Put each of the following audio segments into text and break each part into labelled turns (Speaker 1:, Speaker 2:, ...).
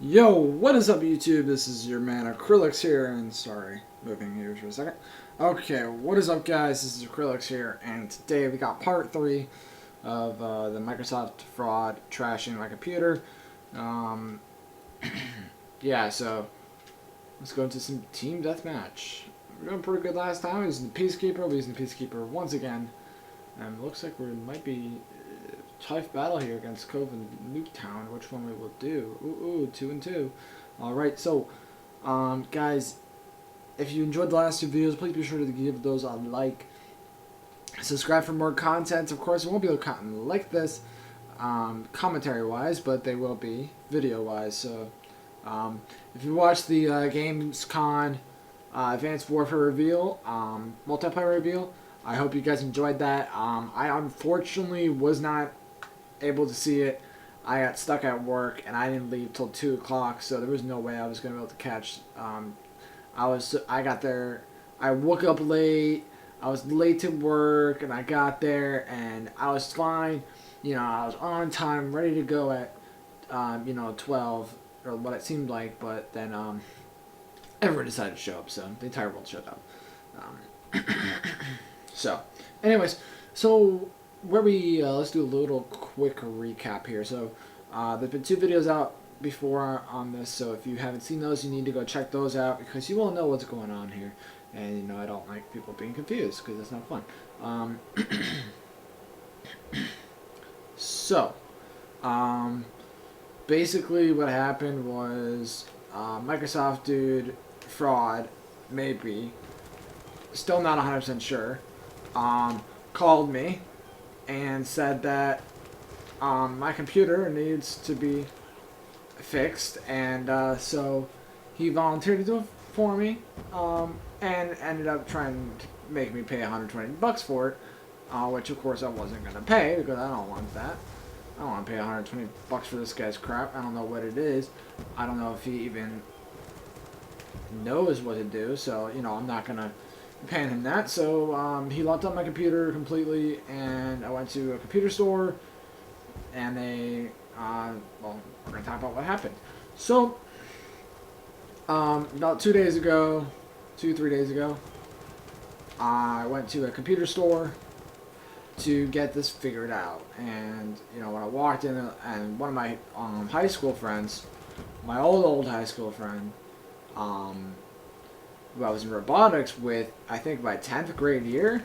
Speaker 1: Yo, what is up YouTube? This is your man Acrillix here, and sorry, moving here for a second. Okay, what is up guys? This is Acrillix here, and today we got part 3 of the Microsoft fraud trashing my computer. Yeah, so let's go into some team deathmatch. We're doing pretty good last time. Using the Peacekeeper, we're using the Peacekeeper once again. And it looks like we might be tough battle here against Cove and Nuketown. Which one we will do? Ooh, 2 and 2. Alright, so, guys, if you enjoyed the last two videos, please be sure to give those a like. Subscribe for more content. Of course, it won't be a content like this, commentary-wise, but they will be video-wise. So, if you watch the Gamescom Advanced Warfare reveal, multiplayer reveal, I hope you guys enjoyed that. I unfortunately was not able to see it. I got stuck at work and I didn't leave till 2 o'clock, so there was no way I was going to be able to catch. I got there. I woke up late. I was late to work, and I got there and I was fine. You know, I was on time, ready to go at 12 or what it seemed like, but then everyone decided to show up, so the entire world showed up. So, anyways, so where we let's do a little quick recap here. So, there's been 2 videos out before on this, so if you haven't seen those, you need to go check those out because you won't know what's going on here. And I don't like people being confused because that's not fun. So, basically what happened was Microsoft dude fraud, maybe, still not 100% sure. Called me and said that my computer needs to be fixed, and so he volunteered to do it for me, and ended up trying to make me pay 120 bucks for it, which of course I wasn't gonna pay because I don't want that. I don't want to pay 120 bucks for this guy's crap. I don't know what it is. I don't know if he even knows what to do, so I'm not gonna paying him that. So he locked up my computer completely, and I went to a computer store, and they well, we're gonna talk about what happened. So about 3 days ago, I went to a computer store to get this figured out. And when I walked in, and one of my high school friends, my old high school friend, who I was in robotics with, I think my 10th grade year.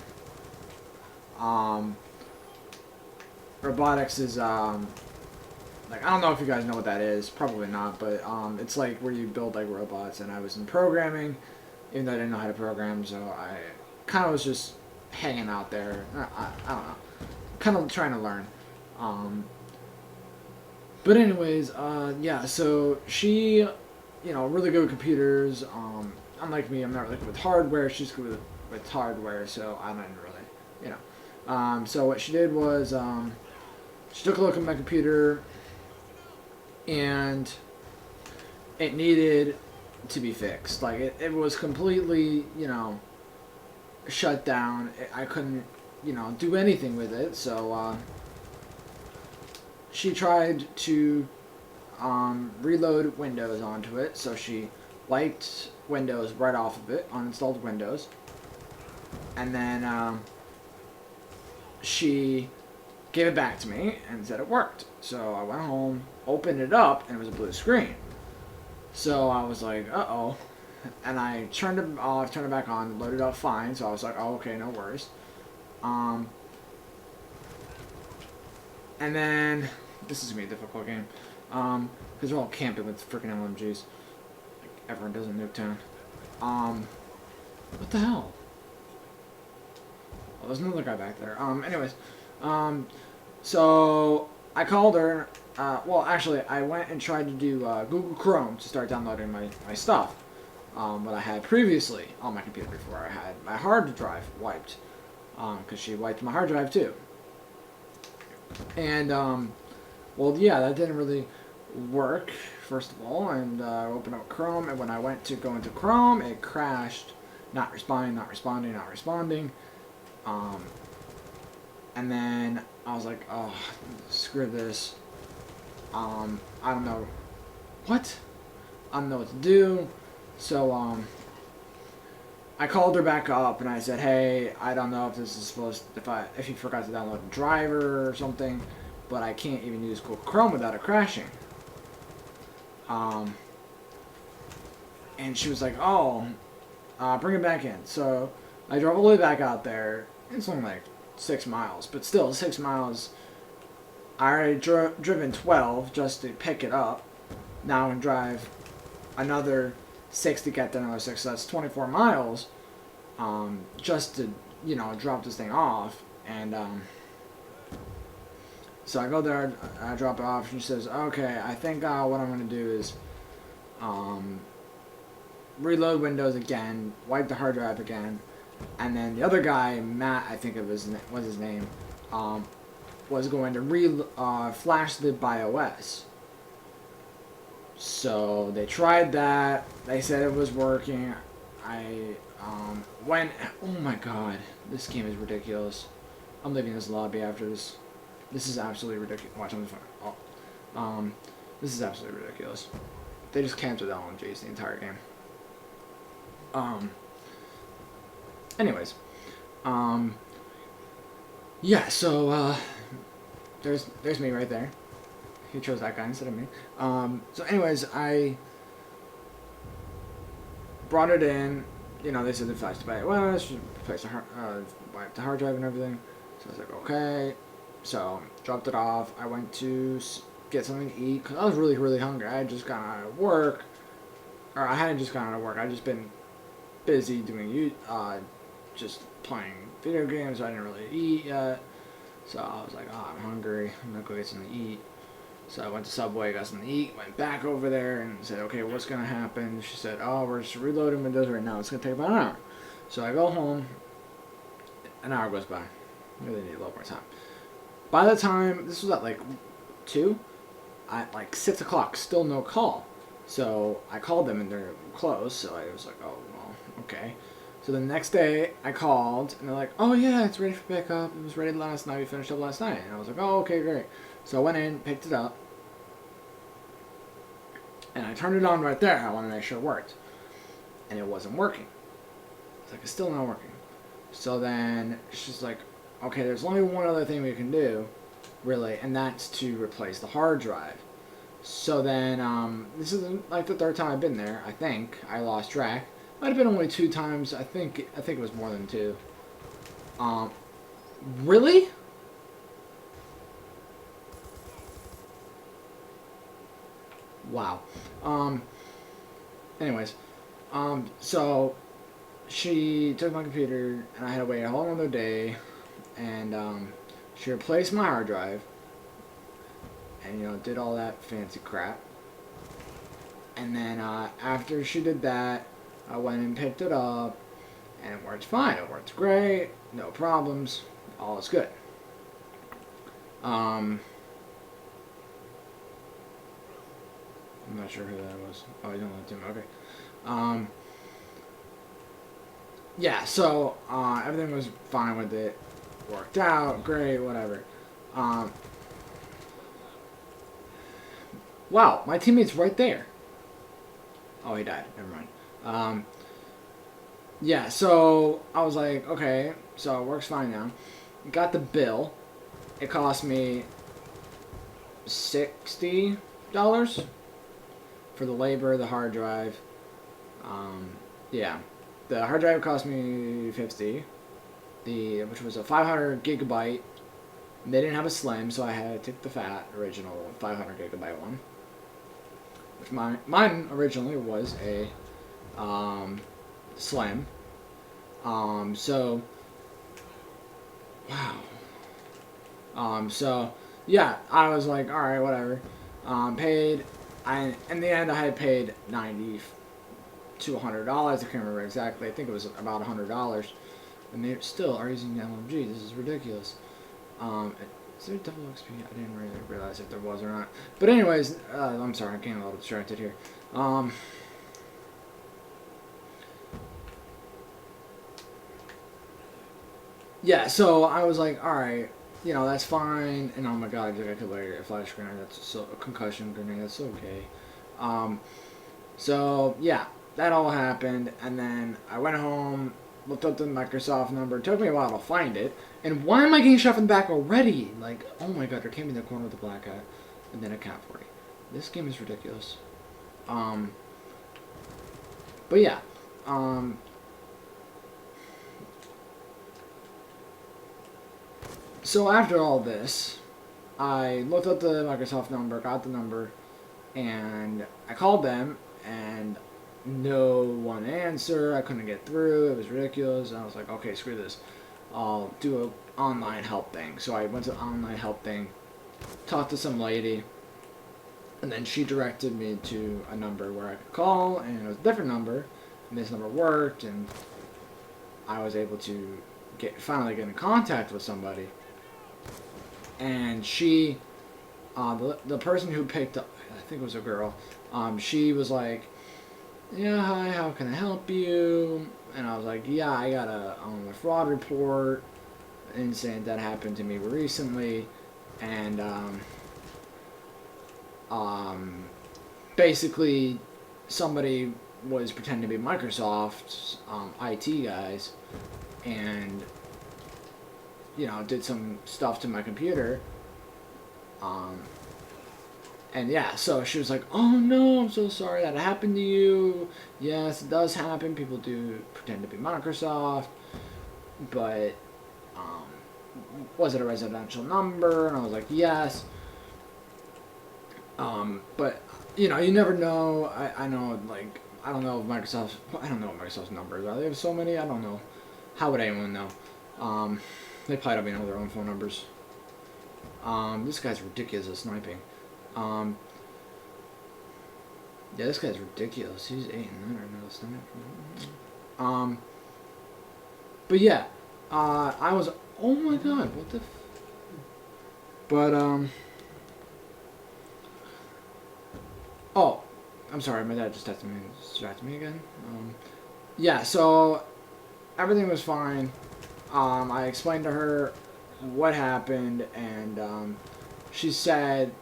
Speaker 1: Robotics is, like, I don't know if you guys know what that is, probably not, but, it's like where you build, like, robots, and I was in programming, even though I didn't know how to program, so I kind of was just hanging out there. I don't know, kind of trying to learn. But anyways, yeah, so she, really good with computers. Unlike me, I'm not really good with hardware. She's good with hardware, so I don't really, so what she did was, she took a look at my computer, and it needed to be fixed. Like, it was completely, shut down. I couldn't, do anything with it, so, she tried to, reload Windows onto it, so she wiped Windows right off of it, uninstalled Windows, and then she gave it back to me and said it worked. So I went home, opened it up, and it was a blue screen. So I was like, uh-oh, and I turned it off, turned it back on, loaded up fine. So I was like, oh, okay, no worries. And then this is gonna be a difficult game, because we're all camping with freaking LMGs. Everyone does in Nuketown. What the hell? Oh, there's another guy back there. Anyways, so I called her. Well, actually, I went and tried to do Google Chrome to start downloading my stuff. What I had previously on my computer before I had my hard drive wiped. Because she wiped my hard drive too. And, well, yeah, that didn't really work, first of all, and I opened up Chrome, and when I went to go into Chrome, it crashed, not responding, and then I was like, oh, screw this, I don't know, what? I don't know what to do. So I called her back up and I said, hey, I don't know if this is supposed if you forgot to download a driver or something, but I can't even use Google Chrome without it crashing. And she was like, oh, bring it back in. So I drove all the way back out there. It's only like 6 miles, but still 6 miles. I already driven 12 just to pick it up. Now I'm going to drive another 6 to get there, another 6. So that's 24 miles just to, you know, drop this thing off. And so I go there, I drop it off. She says, okay, I think what I'm going to do is reload Windows again, wipe the hard drive again. And then the other guy, Matt, I think it was his name, was going to flash the BIOS. So they tried that. They said it was working. I went. Oh my god, this game is ridiculous. I'm leaving this lobby after this. This is absolutely ridiculous. Watch on the phone. Oh, this is absolutely ridiculous. They just canceled LMGs the entire game. Anyways, yeah. So there's me right there. He chose that guy instead of me. So anyways, I brought it in. You know, they said they flashed the BIOS, replaced the wiped the hard drive and everything. So I was like, okay. So dropped it off. I went to get something to eat because I was really, really hungry. I had just gotten out of work, or I hadn't just gotten out of work. I'd just been busy doing just playing video games. So I didn't really eat yet. So I was like, oh, I'm hungry. I'm gonna go get something to eat. So I went to Subway, got something to eat, went back over there and said, okay, what's going to happen? She said, oh, we're just reloading Windows right now. It's going to take about an hour. So I go home. An hour goes by. I really need a little more time. By the time, this was at like 2, at like 6 o'clock, still no call. So I called them and they're closed. So I was like, oh, well, okay. So the next day I called and they're like, oh yeah, it's ready for pickup. It was ready last night. We finished up last night. And I was like, oh, okay, great. So I went in, picked it up, and I turned it on right there. I wanted to make sure it worked. And it wasn't working. It's like, it's still not working. So then she's like, okay, there's only one other thing we can do, really, and that's to replace the hard drive. So then, this is like the 3rd time I've been there, I think. I lost track. Might have been only 2 times. I think it was more than 2. Really? Wow. Anyways, so she took my computer and I had to wait a whole another day, and she replaced my hard drive and, you know, did all that fancy crap. And then after she did that, I went and picked it up and it worked fine. It worked great, no problems, all is good. I'm not sure who that was. Oh, you don't want to do it. Okay. Yeah, so everything was fine with it. Worked out, great, whatever. Wow, my teammate's right there. Oh, he died. Never mind. Yeah, so I was like, okay, so it works fine now. Got the bill. It cost me $60 for the labor, the hard drive. Yeah, the hard drive cost me $50, which was a 500 gigabyte. They didn't have a slim, so I had to take the fat original 500 gigabyte one, which mine originally was a slim. So wow. So yeah, I was like, all right, whatever. In the end, I had paid $90 to $100. I can't remember exactly. I think it was about $100. And they still are using the LMG. This is ridiculous. Is there double XP? I didn't really realize if there was or not. But anyways, I'm sorry, I'm getting a little distracted here. Yeah, so I was like, alright, you know, that's fine. And oh my god, I could later a flash grenade, that's so, a concussion grenade, that's okay. So yeah, that all happened, and then I went home, looked up the Microsoft number. It took me a while to find it. And why am I getting shot in the back already? Like, oh my god, there came in the corner with a black cat, and then a cat 40. This game is ridiculous. But yeah, so after all this, I looked up the Microsoft number, got the number, and I called them, and no one answered. I couldn't get through. It was ridiculous. And I was like, okay, screw this. I'll do an online help thing. So I went to the online help thing, talked to some lady, and then she directed me to a number where I could call, and it was a different number, and this number worked, and I was able to finally get in contact with somebody. And she, the person who picked up, I think it was a girl, she was like, yeah, hi, how can I help you? And I was like, yeah, I got a fraud report, incident that happened to me recently, and basically somebody was pretending to be Microsoft's IT guys, and did some stuff to my computer. And yeah, so she was like, oh no, I'm so sorry that happened to you. Yes, it does happen. People do pretend to be Microsoft. But, was it a residential number? And I was like, yes. But, you never know. I know, like, I don't know if I don't know what Microsoft's numbers are. They have so many, I don't know. How would anyone know? They probably don't even know their own phone numbers. This guy's ridiculous at sniping. Yeah, this guy's ridiculous. He's 8 and 9 right now. But yeah, I was. Oh my god, what the? But oh, I'm sorry, my dad just distracted me again. Yeah, so everything was fine. I explained to her what happened, and she said,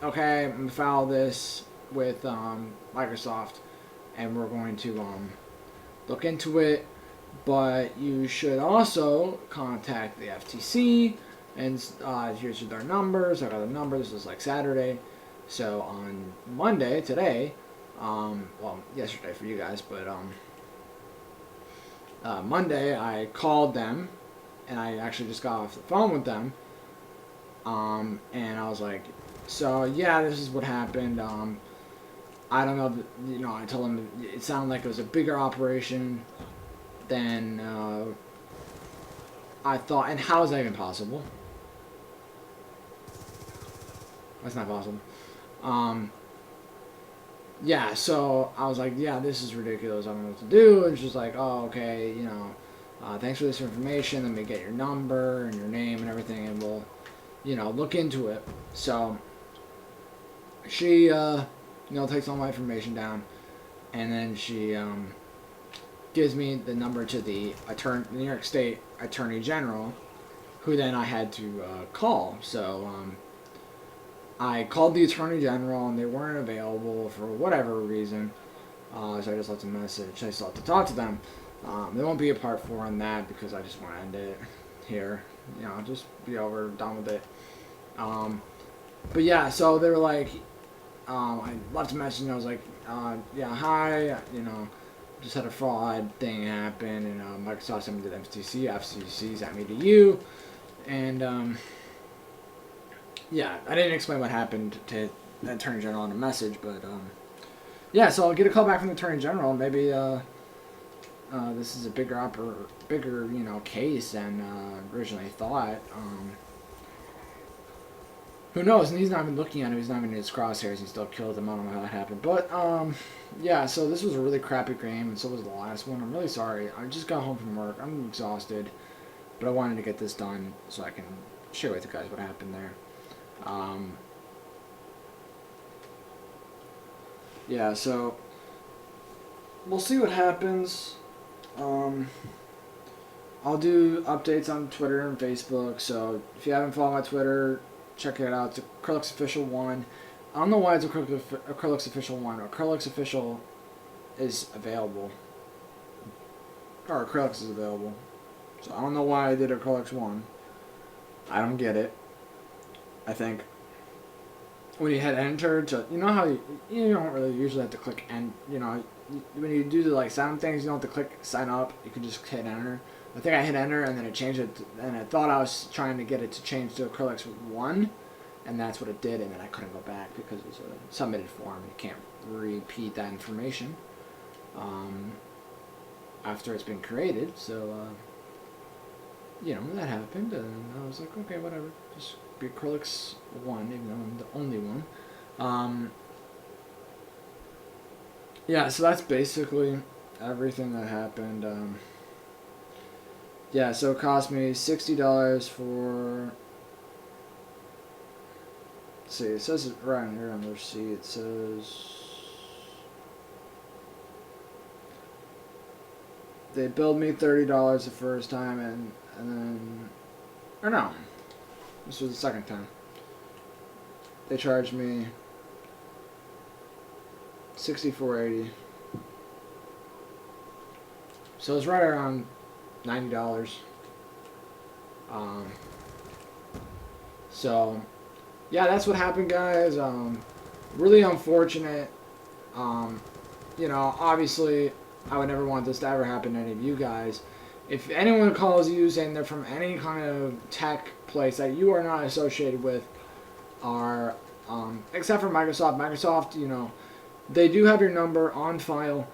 Speaker 1: okay, I'm going to file this with Microsoft, and we're going to look into it, but you should also contact the FTC, and here's their numbers. I got the number. This was like Saturday. So on Monday, today, well, yesterday for you guys, but Monday I called them, and I actually just got off the phone with them, and I was like, so yeah, this is what happened. I don't know, I told them it sounded like it was a bigger operation than I thought. And how is that even possible? That's not possible. Yeah, so I was like, yeah, this is ridiculous. I don't know what to do. And she's like, oh, okay, thanks for this information. Let me get your number and your name and everything, and we'll, look into it. So she, takes all my information down, and then she gives me the number to the New York State Attorney General, who then I had to call. So I called the Attorney General, and they weren't available for whatever reason. So I just left a message. I still have to talk to them. There won't be a part 4 on that because I just want to end it here. Just be over, done with it. But yeah, so they were like, I left a message, and I was like, yeah, hi, just had a fraud thing happen, and Microsoft sent me to the FCC sent me to you, and yeah, I didn't explain what happened to the Attorney General in a message, but yeah, so I'll get a call back from the Attorney General. Maybe this is a bigger case than originally thought. Who knows? And he's not even looking at him. He's not even in his crosshairs. He still killed him. I don't know how that happened. But, yeah, so this was a really crappy game, and so was the last one. I'm really sorry. I just got home from work. I'm exhausted. But I wanted to get this done so I can share with you guys what happened there. Yeah, so we'll see what happens. I'll do updates on Twitter and Facebook. So if you haven't followed my Twitter, check it out. It's Acrillix Official 1. I don't know why it's Acrillix Official 1 or Acrillix Official is available. Or Acrillix is available. So I don't know why I did Acrillix 1. I don't get it. I think when you hit enter to, you know how you don't really usually have to click and, you know, when you do the like sound things, you don't have to click sign up. You can just hit enter. I think I hit enter and then it changed it, and I thought I was trying to get it to change to Acrillix 1, and that's what it did, and then I couldn't go back because it's a submitted form. You can't repeat that information after it's been created. So, you know, that happened, and I was like, okay, whatever. Just be Acrillix 1, even though I'm the only one. Yeah, so that's basically everything that happened. Yeah, so it cost me $60 for... Let's see, it says it right here on the receipt. It says... They billed me $30 the first time, and then... Or no. This was the second time. They charged me $64.80. So it's right around $90. So yeah, that's what happened, guys. Really unfortunate. You know, obviously I would never want this to ever happen to any of you guys. If anyone calls you saying they're from any kind of tech place that you are not associated with, are except for Microsoft, you know, they do have your number on file.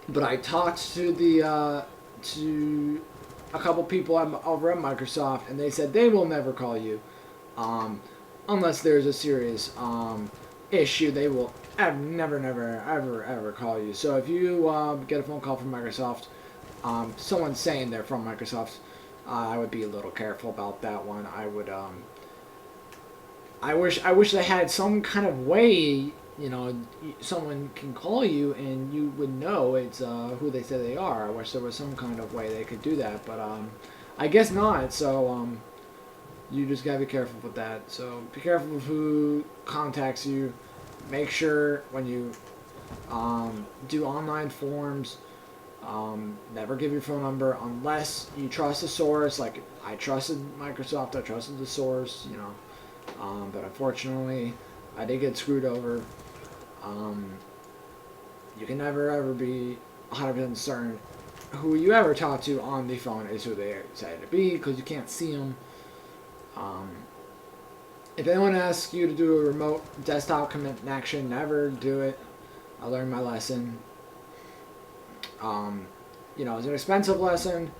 Speaker 1: But I talked to the to a couple people over at Microsoft, and they said they will never call you unless there's a serious issue. They will never, ever call you. So if you get a phone call from Microsoft, someone saying they're from Microsoft, I would be a little careful about that one. I would I wish they had some kind of way, you know, someone can call you and you would know it's who they say they are. I wish there was some kind of way they could do that, but I guess not. So you just gotta be careful with that. So be careful of who contacts you. Make sure when you do online forms, never give your phone number unless you trust the source. Like I trusted Microsoft, I trusted the source, you know. But unfortunately, I did get screwed over. You can never ever be 100% certain who you ever talk to on the phone is who they say to be, because you can't see them. If anyone asks you to do a remote desktop connection, never do it. I learned my lesson. You know, it's an expensive lesson.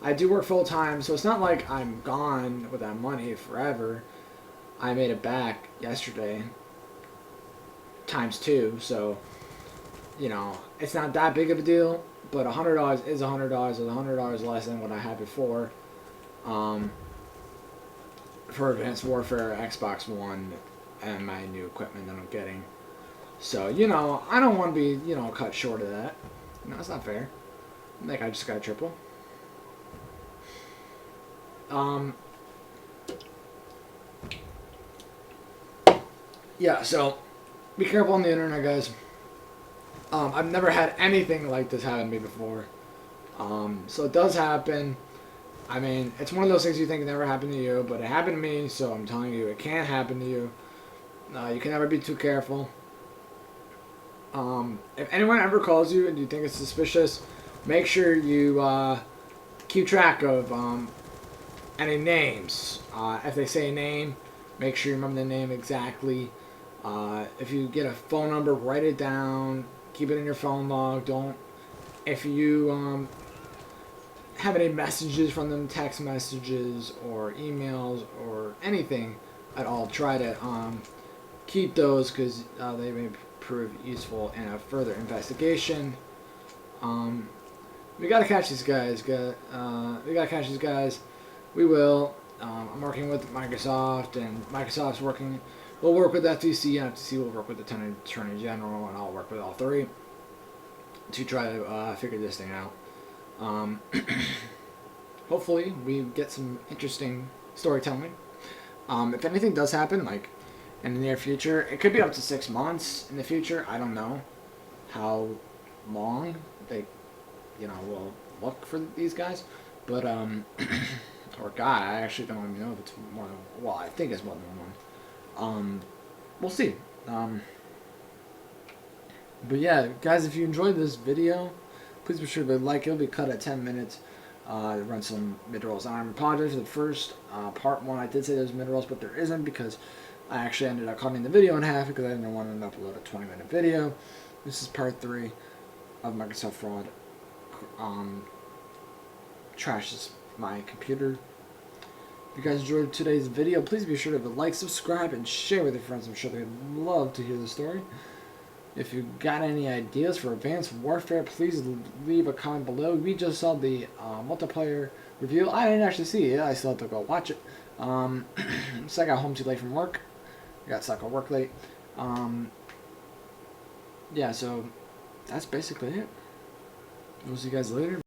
Speaker 1: I do work full time, so it's not like I'm gone with that money forever. I made it back yesterday ×2, so you know it's not that big of a deal. But $100 is $100. It's $100 less than what I had before. For Advanced Warfare, Xbox One, and my new equipment that I'm getting. So you know I don't want to be cut short of that. No, that's not fair. I think I just got a triple. Yeah, so be careful on the internet, guys. I've never had anything like this happen to me before. So it does happen. I mean, it's one of those things you think never happened to you, but it happened to me, so I'm telling you, it can happen to you. You can never be too careful. If anyone ever calls you and you think it's suspicious, make sure you keep track of any names. If they say a name, make sure you remember the name exactly. If you get a phone number, write it down. Keep it in your phone log. Don't. If you have any messages from them, text messages or emails or anything at all, try to keep those because they may prove useful in a further investigation. We gotta catch these guys. We gotta catch these guys. We will. I'm working with Microsoft, and Microsoft's working. We'll work with FTC, and FTC will work with the Attorney General, and I'll work with all three to try to figure this thing out. Hopefully, we get some interesting storytelling. If anything does happen, like in the near future, it could be up to 6 months in the future. I don't know how long they, will look for these guys. But or guy, I actually don't even know if it's more than. Well, I think it's more than one. We'll see. But yeah, guys, if you enjoyed this video, please be sure to like. It'll be cut at 10 minutes. Run some mid rolls. I apologize for the first part one. I did say there's mid rolls, but there isn't because I actually ended up cutting the video in half because I didn't want to upload a 20-minute video. This is part 3 of Microsoft fraud. Trashes my computer. If you guys enjoyed today's video, please be sure to like, subscribe, and share with your friends. I'm sure they'd love to hear the story. If you got any ideas for Advanced Warfare, please leave a comment below. We just saw the multiplayer review. I didn't actually see it. I still have to go watch it. So I got home too late from work. I got stuck at work late. Yeah, so that's basically it. We'll see you guys later.